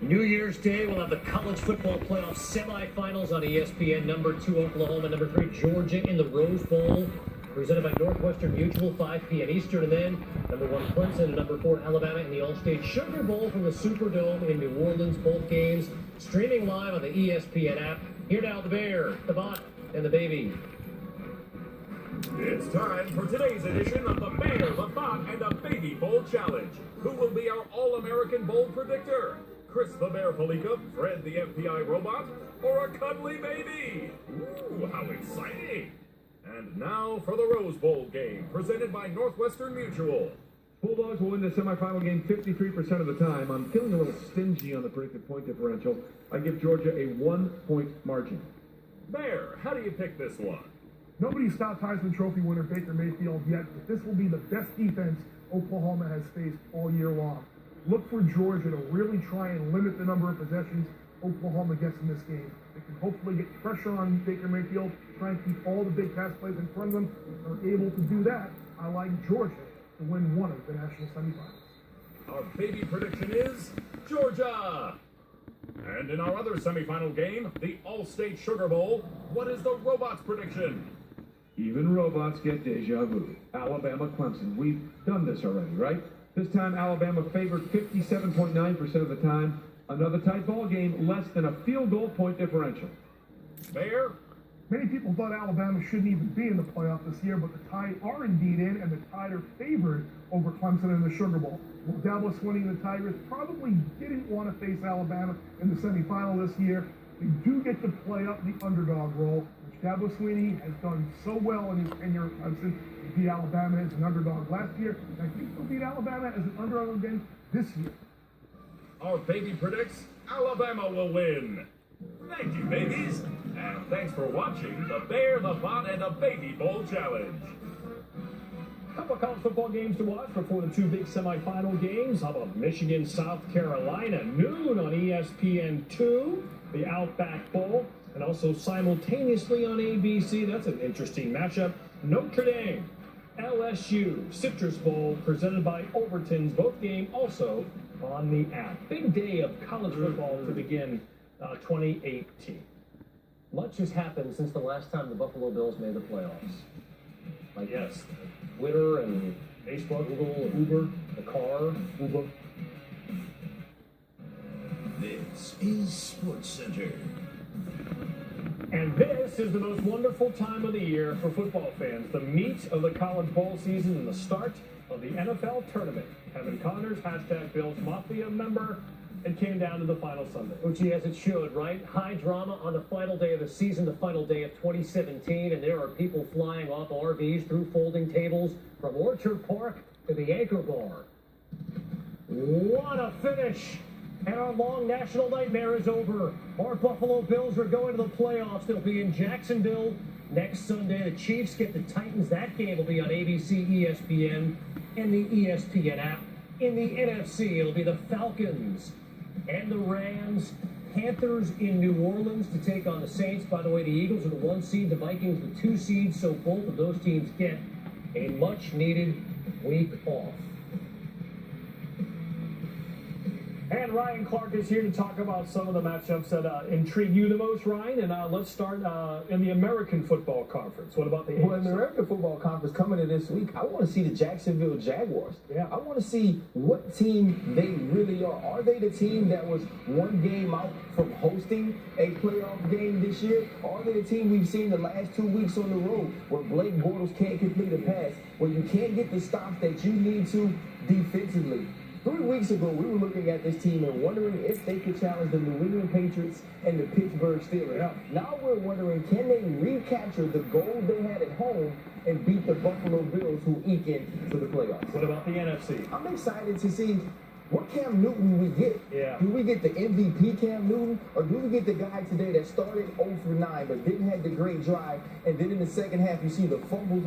New Year's Day, we'll have the college football playoff semifinals on ESPN. Number 2, Oklahoma. Number 3, Georgia in the Rose Bowl. Presented by Northwestern Mutual, 5 p.m. Eastern. And then number 1, Clemson, and number 4, Alabama in the All-State Sugar Bowl from the Superdome in New Orleans. Both games streaming live on the ESPN app. Here now, the Bear, the Bot, and the Baby. It's time for today's edition of the Bear, the Bot, and the Baby Bowl Challenge. Who will be our All-American Bowl predictor? Chris the Bear Palika, Fred the FBI Robot, or a cuddly baby? Ooh, how exciting! And now for the Rose Bowl game, presented by Northwestern Mutual. Bulldogs will win the semifinal game 53% of the time. I'm feeling a little stingy on the predicted point differential. I give Georgia a 1-point margin. Bear, how do you pick this one? Nobody stopped Heisman Trophy winner Baker Mayfield yet, but this will be the best defense Oklahoma has faced all year long. Look for Georgia to really try and limit the number of possessions Oklahoma gets in this game. They can hopefully get pressure on Baker Mayfield, try and keep all the big pass plays in front of them. If they're able to do that, I like Georgia to win one of the national semifinals. Our baby prediction is Georgia! And in our other semifinal game, the All-State Sugar Bowl, what is the Robots' prediction? Even robots get deja vu. Alabama, Clemson. We've done this already, right? This time, Alabama favored 57.9% of the time. Another tight ball game, less than a field goal point differential. Bear? Many people thought Alabama shouldn't even be in the playoff this year, but the Tide are indeed in, and the Tide are favored over Clemson in the Sugar Bowl. Well, Dabo Swinney and the Tigers probably didn't want to face Alabama in the semifinal this year. They do get to play up the underdog role, which Dabo Swinney has done so well in his tenure at Clemson. He beat Alabama as an underdog last year, and I think he'll beat Alabama as an underdog again this year. Our baby predicts Alabama will win. Thank you, babies. And thanks for watching the Bear, the Bot, and the Baby Bowl Challenge. Couple of college football games to watch before the 2 big semifinal games. How about Michigan, South Carolina, noon on ESPN2, the Outback Bowl, and also simultaneously on ABC. That's an interesting matchup. Notre Dame, LSU, Citrus Bowl, presented by Overton's. Both games also on the app. Big day of college football to begin 2018. Much has happened since the last time the Buffalo Bills made the playoffs. Like, yes, Twitter and Facebook, Google, Uber, the car, Uber. This is Sports Center. And this is the most wonderful time of the year for football fans. The meat of the college bowl season and the start of the NFL tournament. Kevin Connors, hashtag Bills Mafia member, and came down to the final Sunday. Uchi, as it should, right? High drama on the final day of the season, the final day of 2017, and there are people flying off RVs through folding tables from Orchard Park to the Anchor Bar. What a finish! And our long national nightmare is over. Our Buffalo Bills are going to the playoffs. They'll be in Jacksonville next Sunday. The Chiefs get the Titans. That game will be on ABC, ESPN, and the ESPN app. In the NFC, it'll be the Falcons and the Rams. Panthers in New Orleans to take on the Saints. By the way, the Eagles are the 1 seed, the Vikings the 2 seed, so both of those teams get a much-needed week off. And Ryan Clark is here to talk about some of the matchups that intrigue you the most, Ryan. And let's start in the American Football Conference. What about the AFC? Well, in the American Football Conference coming in this week, I want to see the Jacksonville Jaguars. Yeah. I want to see what team they really are. Are they the team that was 1 game out from hosting a playoff game this year? Or are they the team we've seen the last 2 weeks on the road where Blake Bortles can't complete a pass, where you can't get the stops that you need to defensively? 3 weeks ago, we were looking at this team and wondering if they could challenge the New England Patriots and the Pittsburgh Steelers. Yeah. Now we're wondering, can they recapture the gold they had at home and beat the Buffalo Bills, who eke into the playoffs? What about the NFC? I'm excited to see what Cam Newton we get. Yeah. Do we get the MVP Cam Newton, or do we get the guy today that started 0 for 9 but didn't have the great drive, and then in the second half you see the fumbles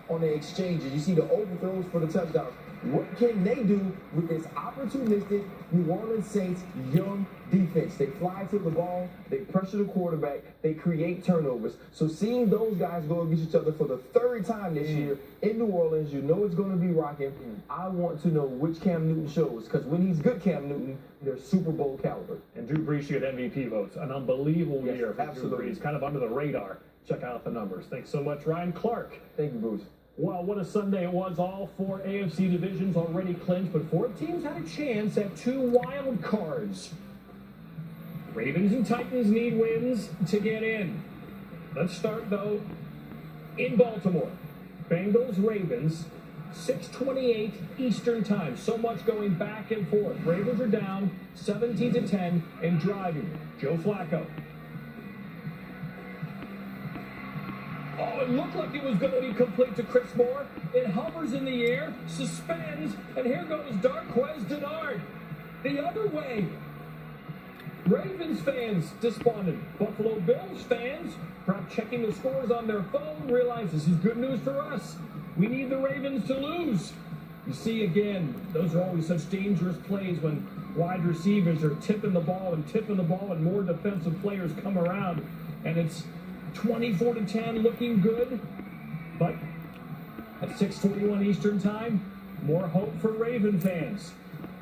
on the exchanges, you see the overthrows for the touchdowns? What can they do with this opportunistic New Orleans Saints young defense? They fly to the ball, they pressure the quarterback, they create turnovers. So seeing those guys go against each other for the 3rd time this year in New Orleans, you know it's going to be rocking. I want to know which Cam Newton shows, because when he's good Cam Newton, they're Super Bowl caliber. And Drew Brees should get MVP votes. An unbelievable Yes, year for absolutely. Drew Brees, kind of under the radar. Check out the numbers. Thanks so much, Ryan Clark. Thank you, Bruce. Well, what a Sunday it was. All 4 AFC divisions already clinched, but 4 teams had a chance at 2 wild cards. Ravens and Titans need wins to get in. Let's start, though, in Baltimore. Bengals, Ravens, 6:28 Eastern time. So much going back and forth. Ravens are down 17-10 and driving. Joe Flacco. Oh, it looked like it was going to be complete to Chris Moore. It hovers in the air, suspends, and here goes Darqueze Dennard. The other way. Ravens fans despondent. Buffalo Bills fans, perhaps checking the scores on their phone, realize this is good news for us. We need the Ravens to lose. You see, again, those are always such dangerous plays when wide receivers are tipping the ball and more defensive players come around. And it's 24-10, looking good. But at 6:41 Eastern time, more hope for Raven fans.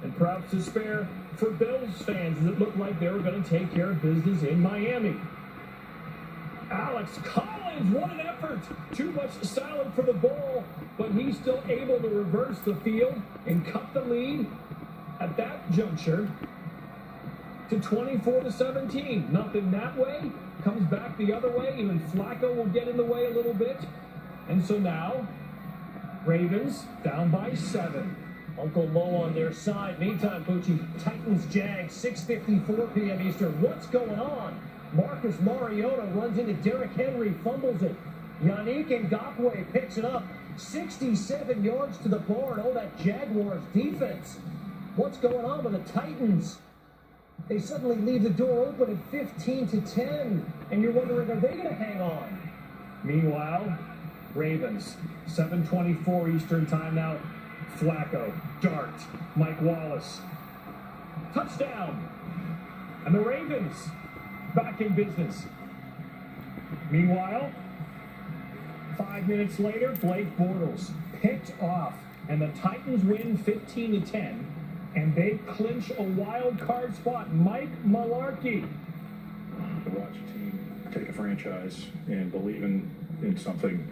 And perhaps despair for Bills fans, as it looked like they were going to take care of business in Miami. Alex Collins, what an effort! Too much salad for the ball, but he's still able to reverse the field and cut the lead at that juncture to 24-17. Nothing that way, comes back the other way. Even Flacco will get in the way a little bit. And so now, Ravens down by 7. Uncle Mo on their side. Meantime, Pucci, Titans Jags, 6:54 p.m. Eastern. What's going on? Marcus Mariota runs into Derrick Henry, fumbles it. Yannick Ngakoue picks it up. 67 yards to the bar. Oh, that Jaguars defense. What's going on with the Titans? They suddenly leave the door open at 15-10. And you're wondering, are they going to hang on? Meanwhile, Ravens, 7:24 Eastern time now. Flacco, dart, Mike Wallace. Touchdown. And the Ravens back in business. Meanwhile, 5 minutes later, Blake Bortles picked off, and the Titans win 15-10, and they clinch a wild card spot. Mike Mularkey. To watch a team take a franchise and believe in something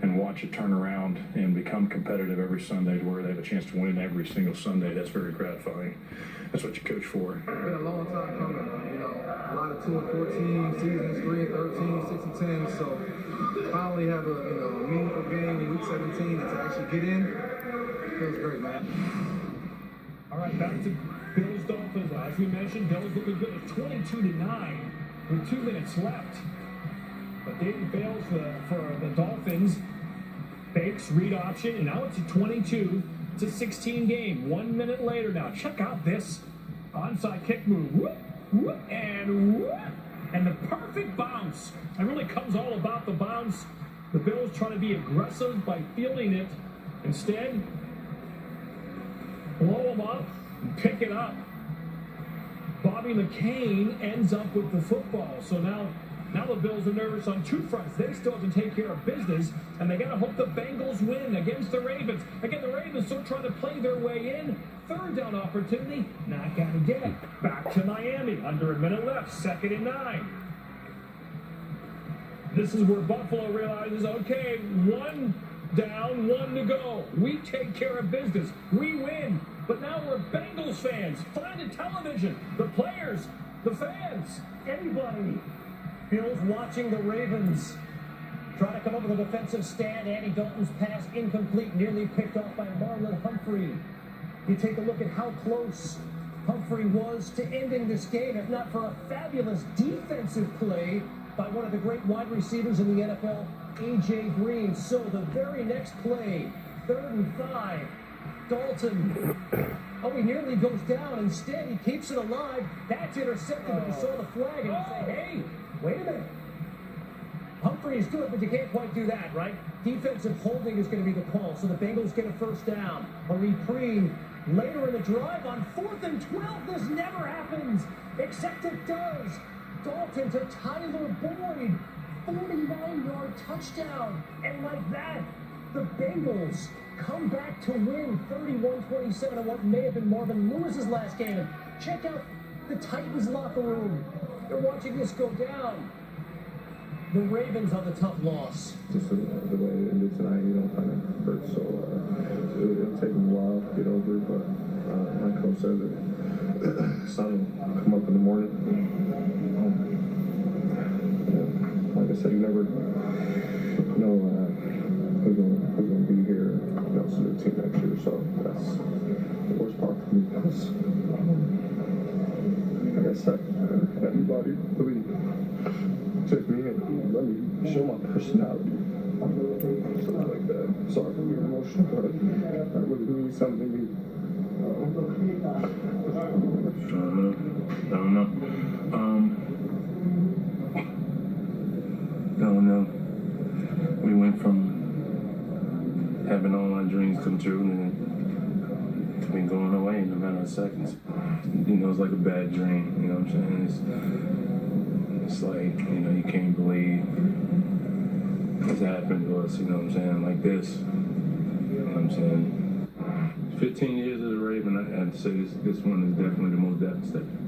and watch it turn around and become competitive every Sunday to where they have a chance to win every single Sunday, that's very gratifying. That's what you coach for. It's been a long time coming. You know, a lot of 2-14 seasons, 3-13, 6-10. So finally have a meaningful game in week 17 and to actually get in, feels great, man. All right, back to Bills Dolphins. As we mentioned, Bills looking good at 22-9 with 2 minutes left. But David fails for the Dolphins. Fakes, read option, and now it's a 22-16 game. 1 minute later now. Check out this onside kick move. Whoop, whoop, and whoop. And the perfect bounce. It really comes all about the bounce. The Bills trying to be aggressive by fielding it. Instead, blow them up and pick it up. Bobby McCain ends up with the football. So now the Bills are nervous on 2 fronts. They still have to take care of business, and they got to hope the Bengals win against the Ravens. Again, the Ravens still trying to play their way in. 3rd down opportunity, not going to get it. Back to Miami, under a minute left, 2nd and 9. This is where Buffalo realizes, okay, 1 down, 1 to go. We take care of business. We win. But now we're Bengals fans. Find a television. The players, the fans, anybody. Bills watching the Ravens try to come up with a defensive stand. Andy Dalton's pass incomplete, nearly picked off by Marlon Humphrey. You take a look at how close Humphrey was to ending this game, if not for a fabulous defensive play by one of the great wide receivers in the NFL, A.J. Green. So the very next play, 3rd and 5, Dalton. Oh, he nearly goes down. Instead, he keeps it alive. That's intercepted, but he saw the flag and he said, hey, wait a minute. Humphrey is good, but you can't quite do that, right? Defensive holding is going to be the call, so the Bengals get a 1st down. A reprieve later in the drive on 4th and 12. This never happens, except it does. Dalton to Tyler Boyd. 49-yard touchdown. And like that, the Bengals come back to win 31-27 in what may have been Marvin Lewis's last game. Check out the Titans locker room. They're watching this go down. The Ravens on the tough loss. Just the way it ended tonight, kind of hurt. So it'll take me a while to get over it. But my coach said that sun will come up in the morning. Like I said, you never know who's going to be here. To the team next year. So that's the worst part for me. Like I said, everybody really took me in, let me show my personality. Something like that. Sorry for being emotional, but that really means something to me. I don't know. We went from having all my dreams come true and then been going away in a matter of seconds. It's like a bad dream, you know what I'm saying? It's like, you can't believe this happened to us, you know what I'm saying? Like this, you know what I'm saying? 15 years as a Raven, I had to say this one is definitely the most devastating.